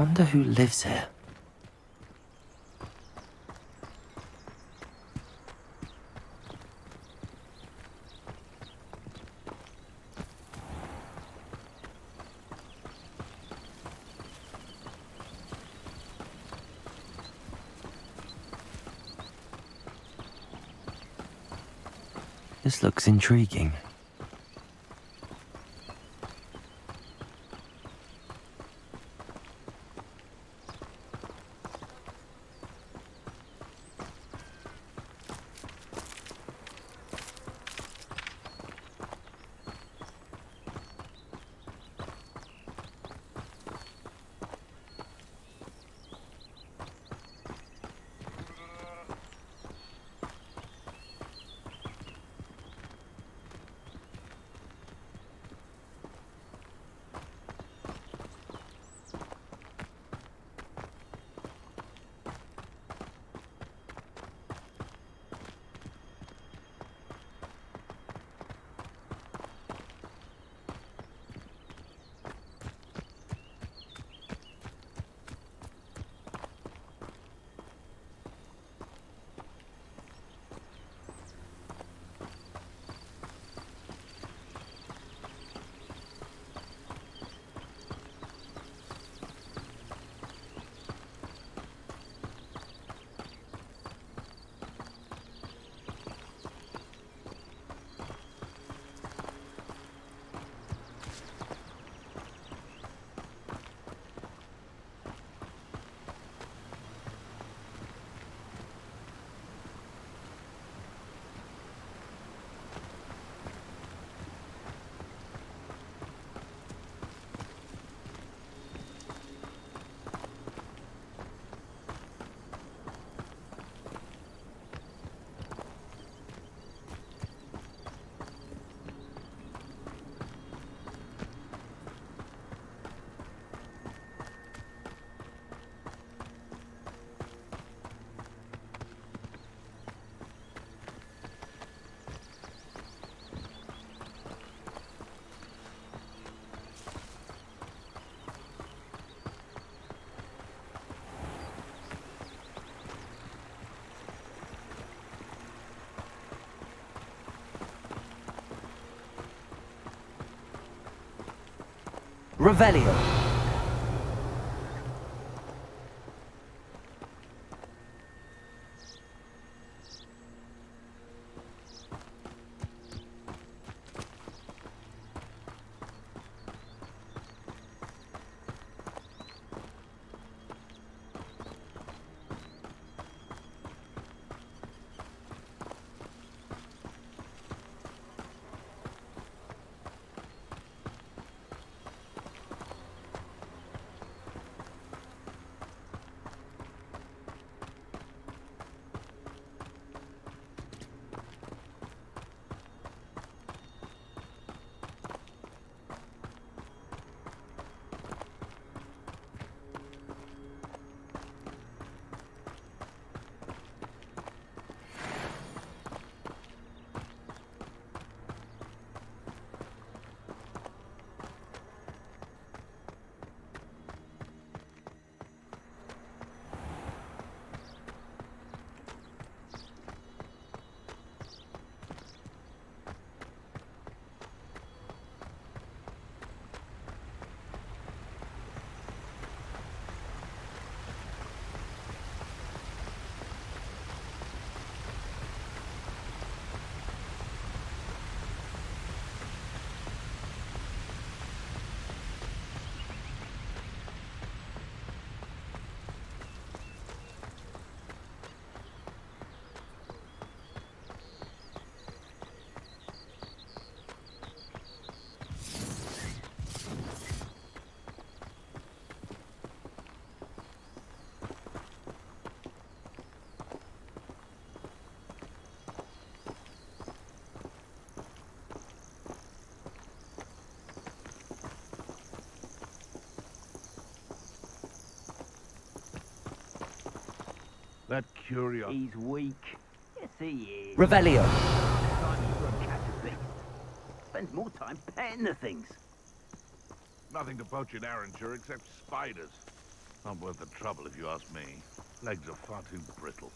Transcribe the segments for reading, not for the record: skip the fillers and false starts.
Wonder who lives here. This looks intriguing. Revelio. That curio. He's weak. Yes, he is. Revelio. Time for a catch a beast. Spends more time petting the things. Nothing to poach in Arrangeur except spiders. Not worth the trouble if you ask me. Legs are far too brittle.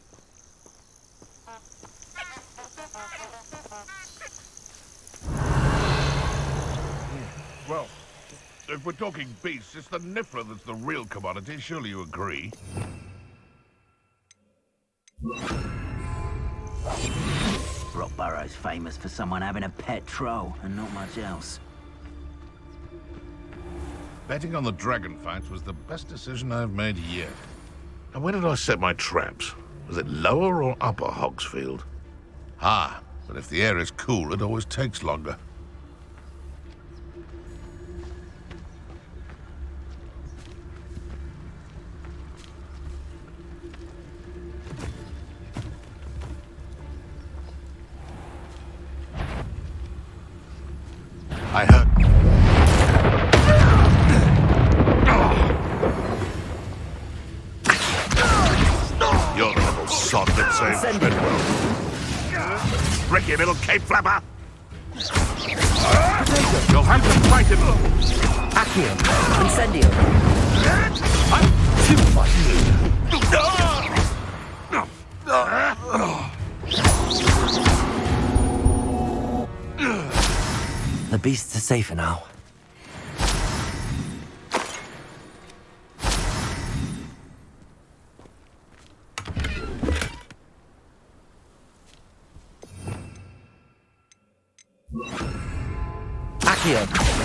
Well, if we're talking beasts, it's the Niffler that's the real commodity. Surely you agree? Rockborough's famous for someone having a pet troll and not much else. Betting on the dragon fights was the best decision I've made yet. And where did I set my traps? Was it lower or upper Hogsfield? Ah, but if the air is cool, it always takes longer. I heard... You're the little sod that saved Fidwell. Ricky, little cape flapper! You'll have to fight him! Accio. Incendio. The beasts are safer now. Accio.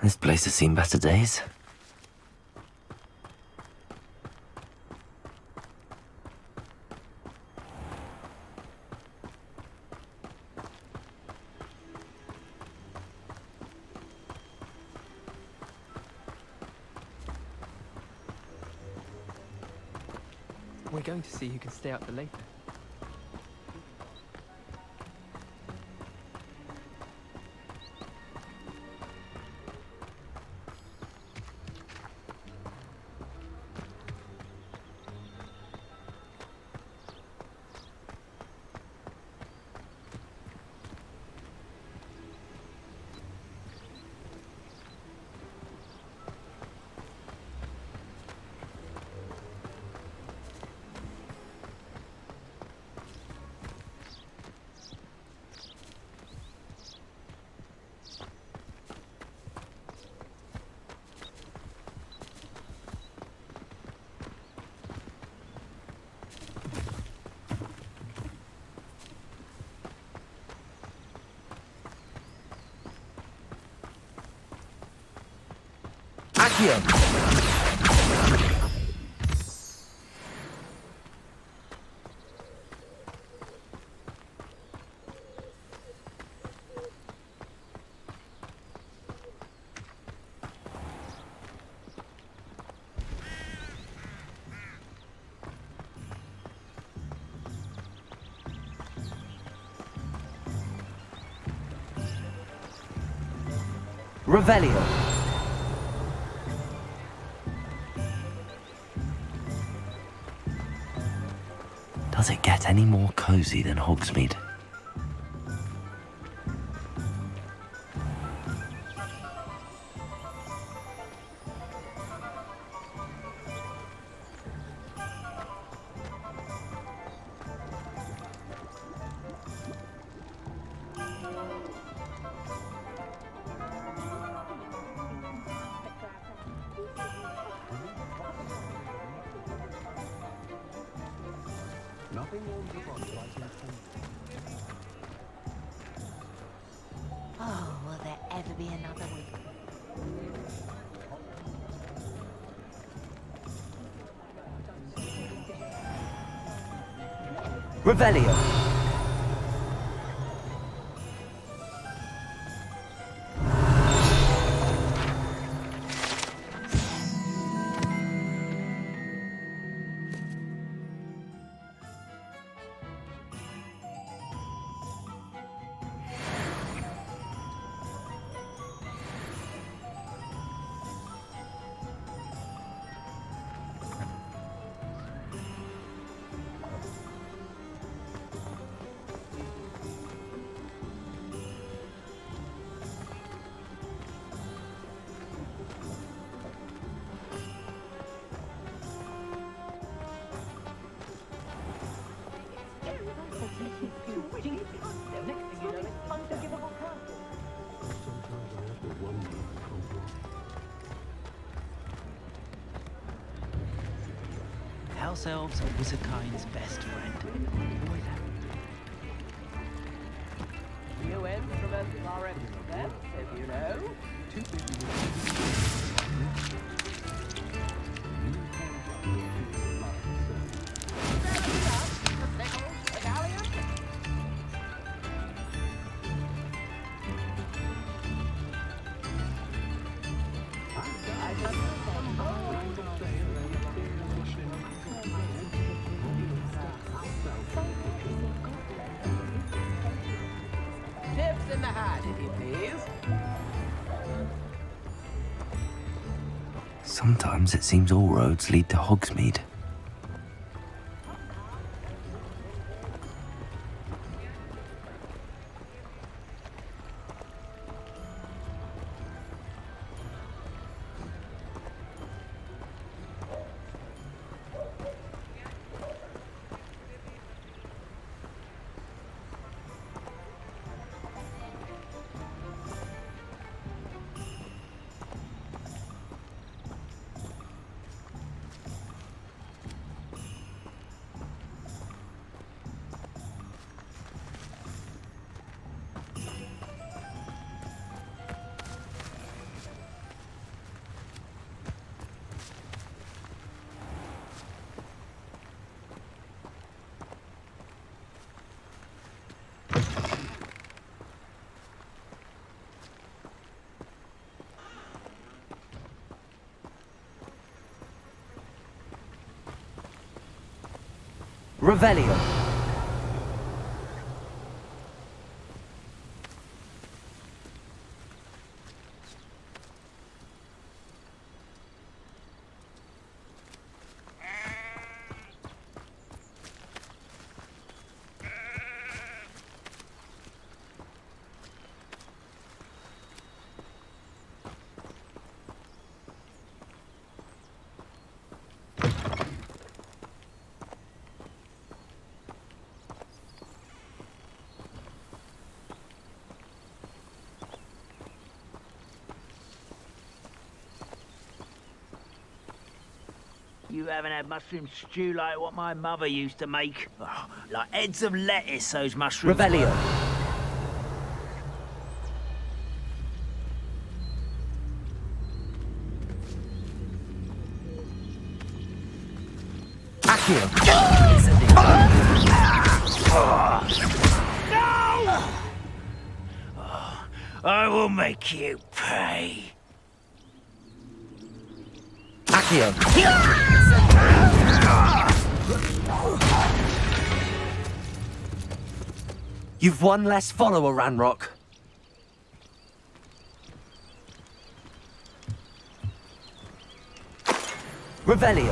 This place has seen better days. We're going to see who can stay up the later. Accio. Revelio. Does it get any more cozy than Hogsmeade? Oh, will there ever be another one? Revelio. House elves are wizardkind's best friend. You in from a foreign then, if you know? Tips in the hat, if you please. Sometimes it seems all roads lead to Hogsmeade. Revelio. You haven't had mushroom stew like what my mother used to make. Oh, like heads of lettuce, those mushrooms. Revelio. Accio. I will make you pay. Accio. You've one less follower, Ranrock. Revelio.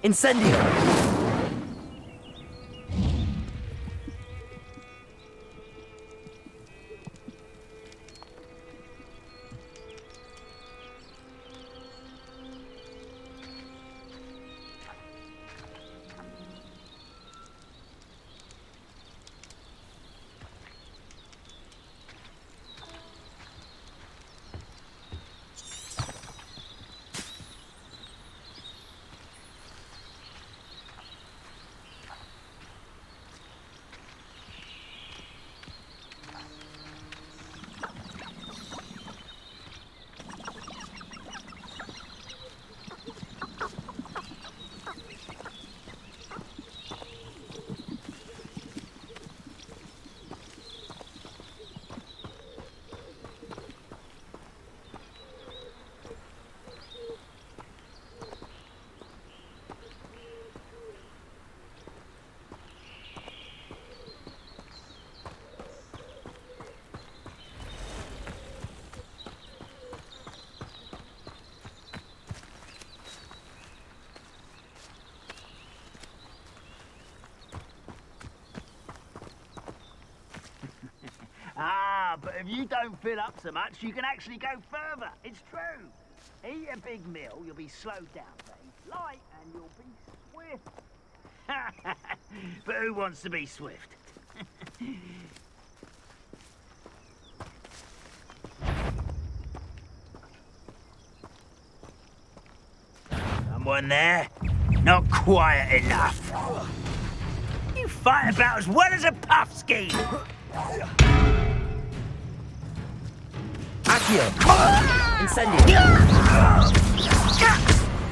Incendio. Ah, but if you don't fill up so much, you can actually go further. It's true. Eat a big meal, you'll be slowed down, very light, and you'll be swift. But who wants to be swift? Someone there? Not quiet enough. You fight about as well as a puff ski. Accio. Incendio.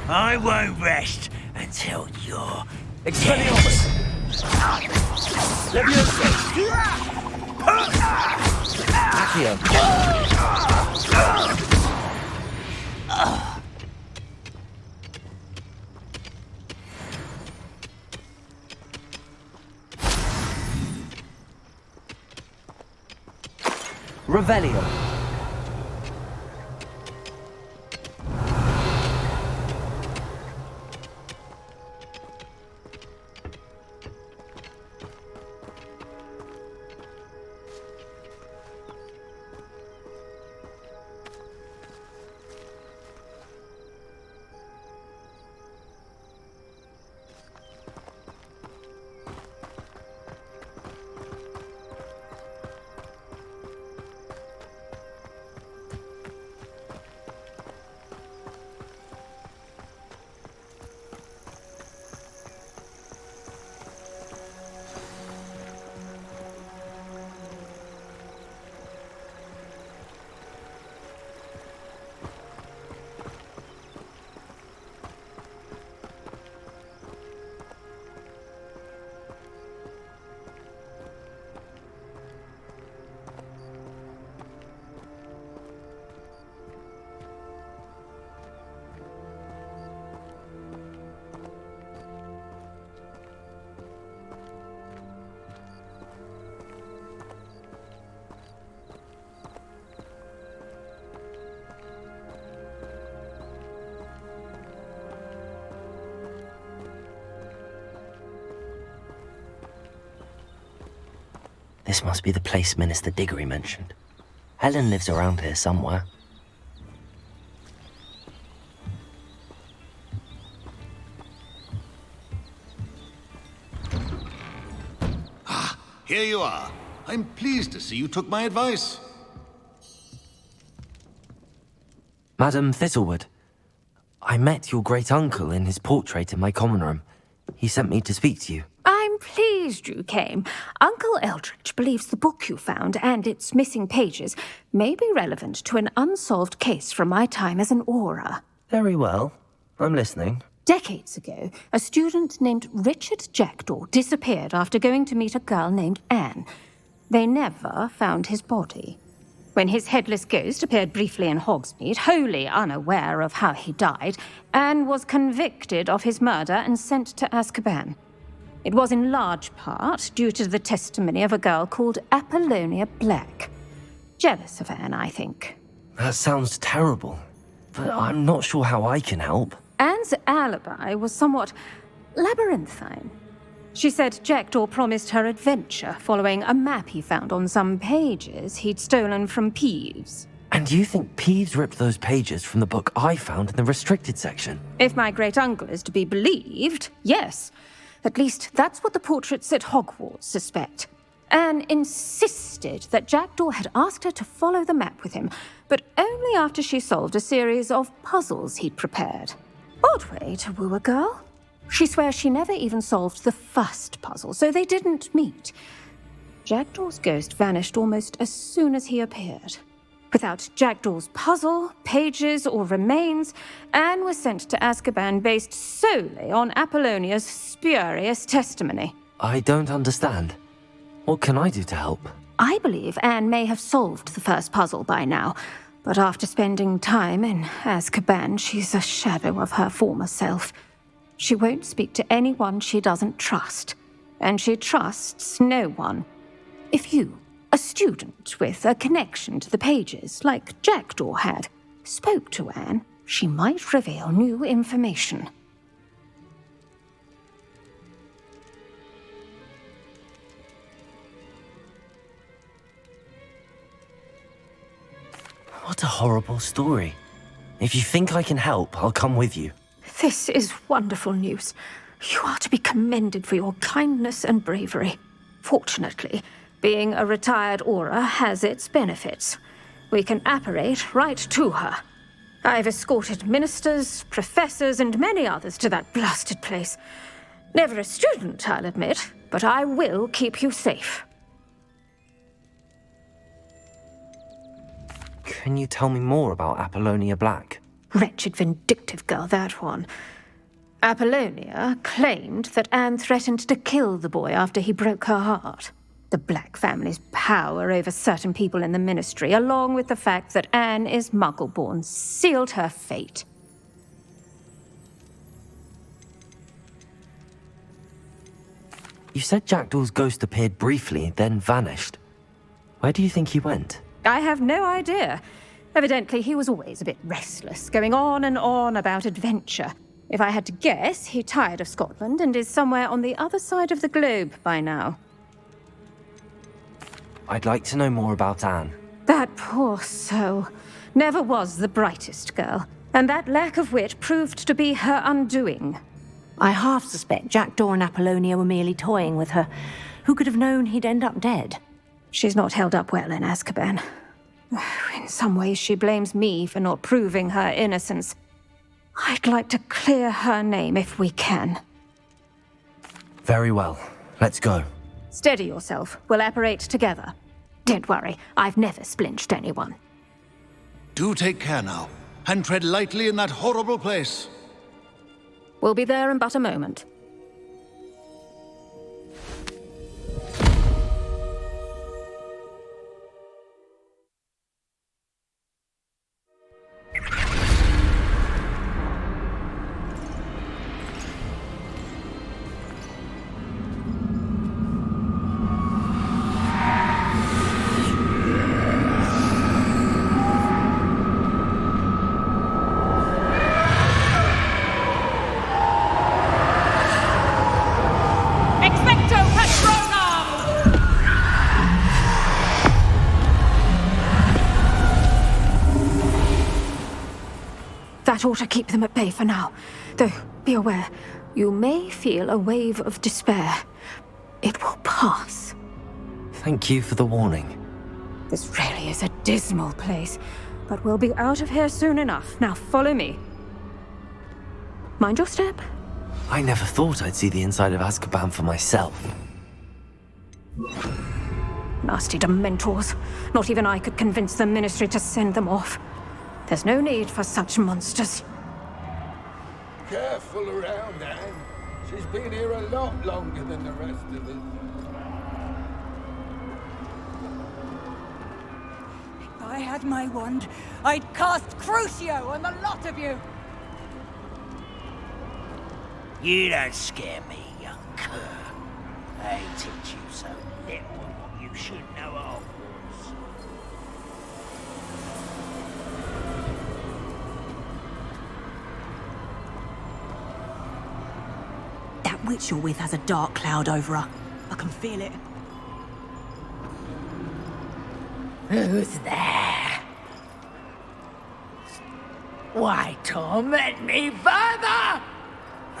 I won't rest until you're Expelliarmus. Levioso. Accio. Revelio. This must be the place Minister Diggory mentioned. Helen lives around here somewhere. Here you are. I'm pleased to see you took my advice. Madam Thistlewood, I met your great-uncle in his portrait in my common room. He sent me to speak to you. I'm pleased you came. Uncle Eldridge believes the book you found and its missing pages may be relevant to an unsolved case from my time as an aura. Very well. I'm listening. Decades ago, a student named Richard Jackdaw disappeared after going to meet a girl named Anne. They never found his body. When his headless ghost appeared briefly in Hogsmeade, wholly unaware of how he died, Anne was convicted of his murder and sent to Azkaban. It was in large part due to the testimony of a girl called Apollonia Black. Jealous of Anne, I think. That sounds terrible, but I'm not sure how I can help. Anne's alibi was somewhat labyrinthine. She said Jackdaw promised her adventure following a map he found on some pages he'd stolen from Peeves. And you think Peeves ripped those pages from the book I found in the restricted section? If my great-uncle is to be believed, yes. At least that's what the portraits at Hogwarts suspect. Anne insisted that Jackdaw had asked her to follow the map with him, but only after she solved a series of puzzles he'd prepared. Odd way to woo a girl. She swears she never even solved the first puzzle, so they didn't meet. Jackdaw's ghost vanished almost as soon as he appeared. Without Jackdaw's puzzle, pages, or remains, Anne was sent to Azkaban based solely on Apollonia's spurious testimony. I don't understand. What can I do to help? I believe Anne may have solved the first puzzle by now, but after spending time in Azkaban, she's a shadow of her former self. She won't speak to anyone she doesn't trust, and she trusts no one. If you, a student with a connection to the pages, like Jackdaw had, spoke to Anne, she might reveal new information. What a horrible story. If you think I can help, I'll come with you. This is wonderful news. You are to be commended for your kindness and bravery. Fortunately, being a retired Auror has its benefits. We can apparate right to her. I've escorted ministers, professors, and many others to that blasted place. Never a student, I'll admit, but I will keep you safe. Can you tell me more about Apollonia Black? Wretched, vindictive girl, that one. Apollonia claimed that Anne threatened to kill the boy after he broke her heart. The Black family's power over certain people in the ministry, along with the fact that Anne is Muggle-born, sealed her fate. You said Jackdaw's ghost appeared briefly, then vanished. Where do you think he went? I have no idea. Evidently, he was always a bit restless, going on and on about adventure. If I had to guess, he tired of Scotland and is somewhere on the other side of the globe by now. I'd like to know more about Anne. That poor soul. Never was the brightest girl, and that lack of wit proved to be her undoing. I half suspect Jackdaw and Apollonia were merely toying with her. Who could have known he'd end up dead? She's not held up well in Azkaban. In some ways, she blames me for not proving her innocence. I'd like to clear her name if we can. Very well. Let's go. Steady yourself. We'll apparate together. Don't worry, I've never splinched anyone. Do take care now, and tread lightly in that horrible place. We'll be there in but a moment. That ought to keep them at bay for now. Though, be aware, you may feel a wave of despair. It will pass. Thank you for the warning. This really is a dismal place, but we'll be out of here soon enough. Now follow me. Mind your step. I never thought I'd see the inside of Azkaban for myself. Nasty Dementors. Not even I could convince the Ministry to send them off. There's no need for such monsters. Careful around, Anne. She's been here a lot longer than the rest of us. I I had my wand, I'd cast Crucio on the lot of you! You don't scare me, young cur. I teach you so little of what you should know of. That witch you're with has a dark cloud over her. I can feel it. Who's there? Why torment me further?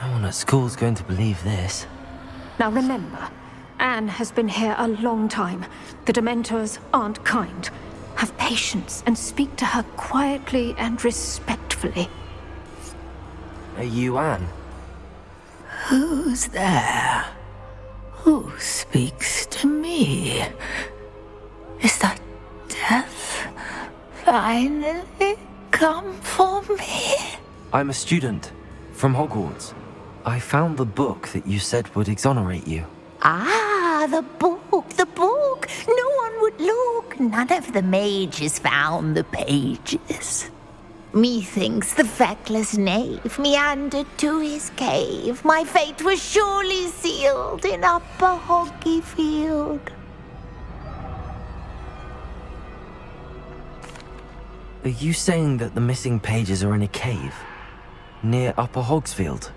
No one at school's going to believe this. Now remember, Anne has been here a long time. The Dementors aren't kind. Have patience and speak to her quietly and respectfully. Are you Anne? Who's there? Who speaks to me? Is that death finally come for me? I'm a student from Hogwarts. I found the book that you said would exonerate you. Ah, the book, the book. No one would look. None of the mages found the pages. Methinks the feckless knave meandered to his cave. My fate was surely sealed in Upper Hoggyfield. Are you saying that the missing pages are in a cave? Near Upper Hogsfield?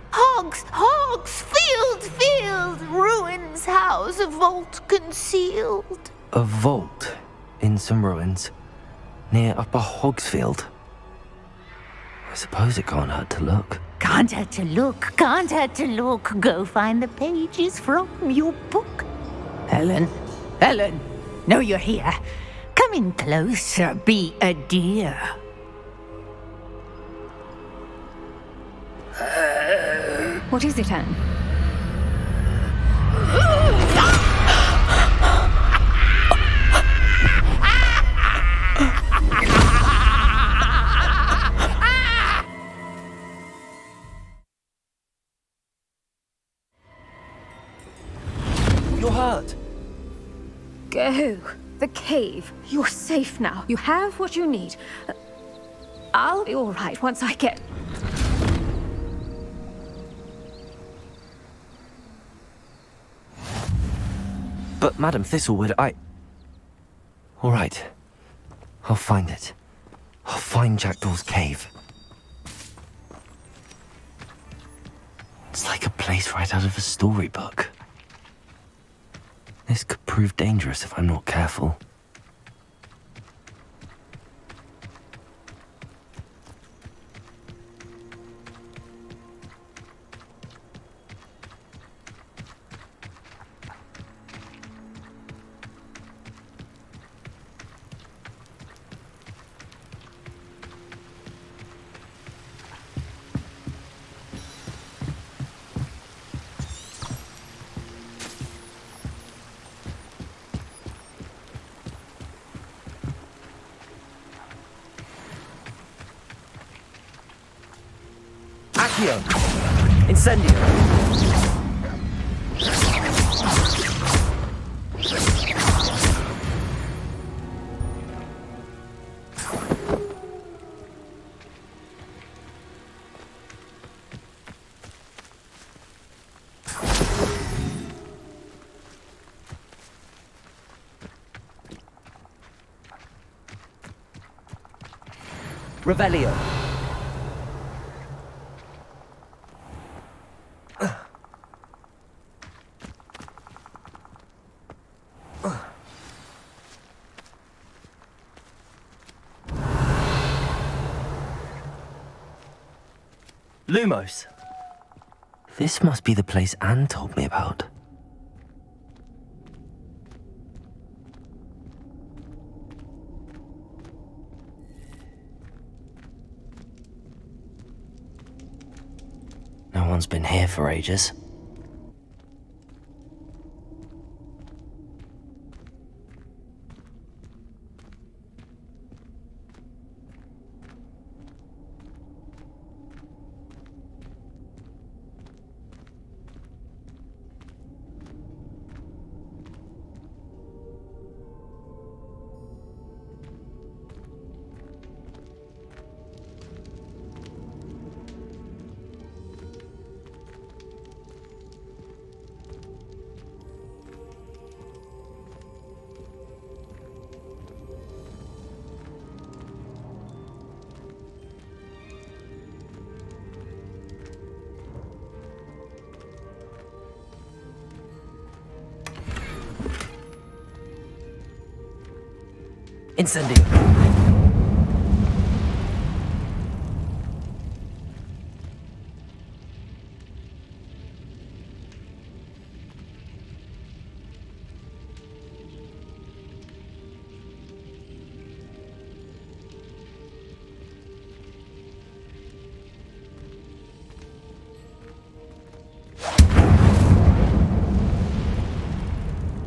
Field, ruins house, a vault concealed. A vault in some ruins near Upper Hogsfield? I suppose it can't hurt to look. Can't hurt to look, can't hurt to look. Go find the pages from your book. Helen, know you're here. Come in closer, be a dear. What is it, Anne? You're hurt. Go. The cave. You're safe now. You have what you need. I'll be all right once I get... But Madam Thistlewood, all right. I'll find it. I'll find Jackdaw's cave. It's like a place right out of a storybook. This could prove dangerous if I'm not careful. Incendio! Revelio. Lumos. This must be the place Anne told me about. No one's been here for ages. Incendio.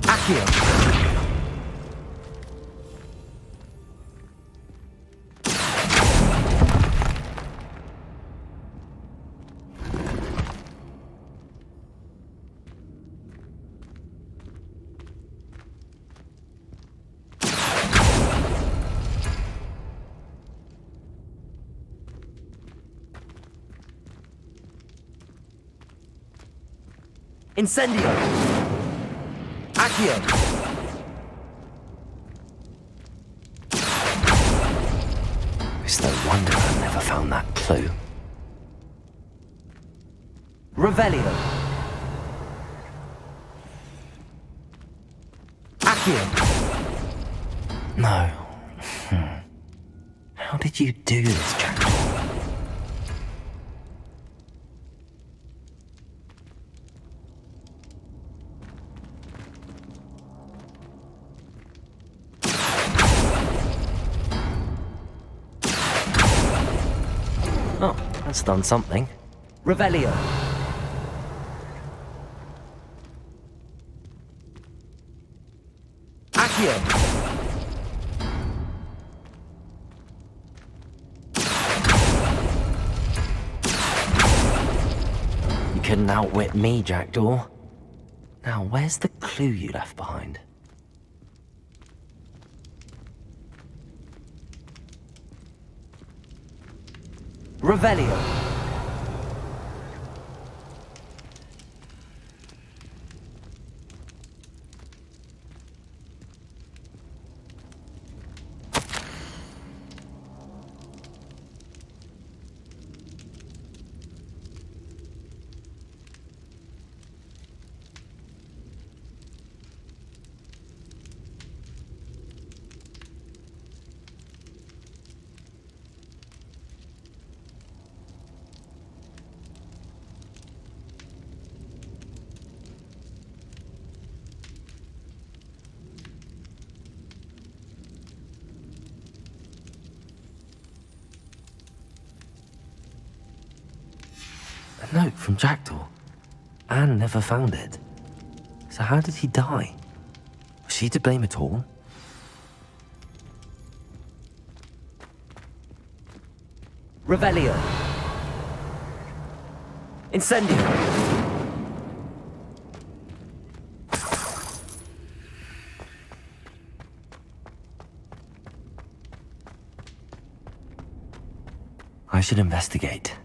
Accio. Incendio. Accio. It's no wonder I never found that clue. Revelio. Accio. No. How did you do this, Jackdaw? Oh, that's done something. Revelio. Accio. You couldn't outwit me, Jackdaw. Now, where's the clue you left behind? Revelio. A note from Jackdaw. Anne never found it. So how did he die? Was she to blame at all? Revelio. Incendio. I should investigate.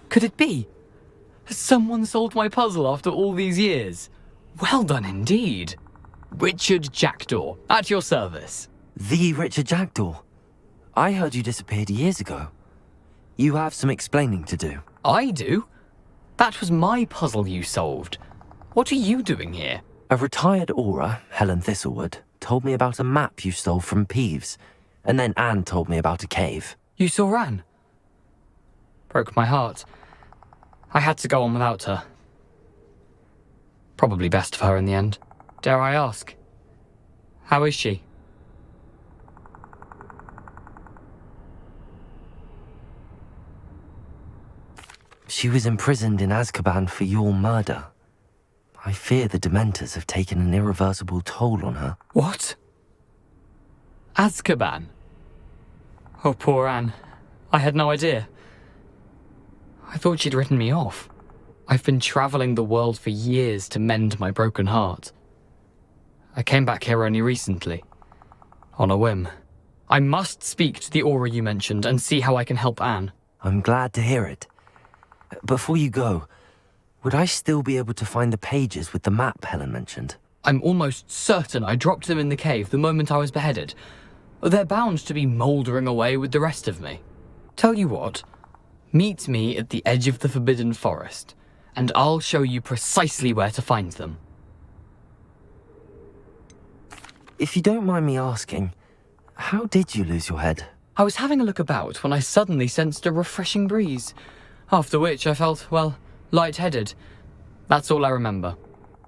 Could it be? Has someone solved my puzzle after all these years? Well done indeed. Richard Jackdaw, at your service. The Richard Jackdaw? I heard you disappeared years ago. You have some explaining to do. I do? That was my puzzle you solved. What are you doing here? A retired aura, Helen Thistlewood, told me about a map you stole from Peeves, and then Anne told me about a cave. You saw Anne? Broke my heart. I had to go on without her. Probably best for her in the end. Dare I ask? How is she? She was imprisoned in Azkaban for your murder. I fear the Dementors have taken an irreversible toll on her. What? Azkaban? Oh, poor Anne. I had no idea. I thought she'd written me off. I've been travelling the world for years to mend my broken heart. I came back here only recently, on a whim. I must speak to the aura you mentioned and see how I can help Anne. I'm glad to hear it. Before you go, would I still be able to find the pages with the map Helen mentioned? I'm almost certain I dropped them in the cave the moment I was beheaded. They're bound to be mouldering away with the rest of me. Tell you what, Meet me at the edge of the Forbidden Forest, and I'll show you precisely where to find them. If you don't mind me asking, how did you lose your head? I was having a look about when I suddenly sensed a refreshing breeze, after which I felt, well, lightheaded. That's all I remember.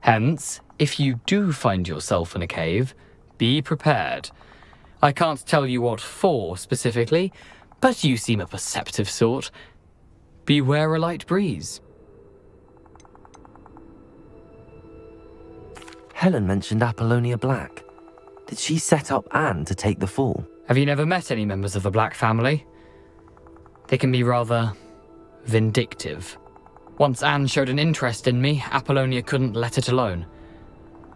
Hence, if you do find yourself in a cave, be prepared. I can't tell you what for specifically, but you seem a perceptive sort. Beware a light breeze. Helen mentioned Apollonia Black. Did she set up Anne to take the fall? Have you never met any members of the Black family? They can be rather vindictive. Once Anne showed an interest in me, Apollonia couldn't let it alone.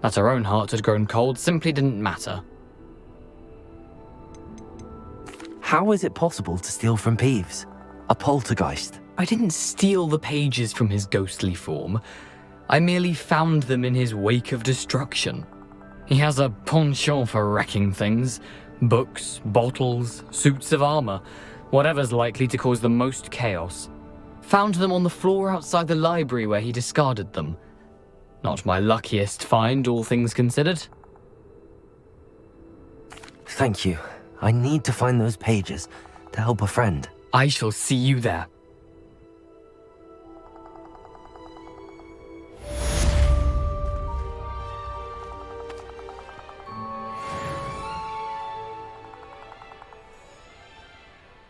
That her own heart had grown cold simply didn't matter. How is it possible to steal from Peeves? A poltergeist? I didn't steal the pages from his ghostly form. I merely found them in his wake of destruction. He has a penchant for wrecking things. Books, bottles, suits of armor, whatever's likely to cause the most chaos. Found them on the floor outside the library where he discarded them. Not my luckiest find, all things considered. Thank you. I need to find those pages to help a friend. I shall see you there.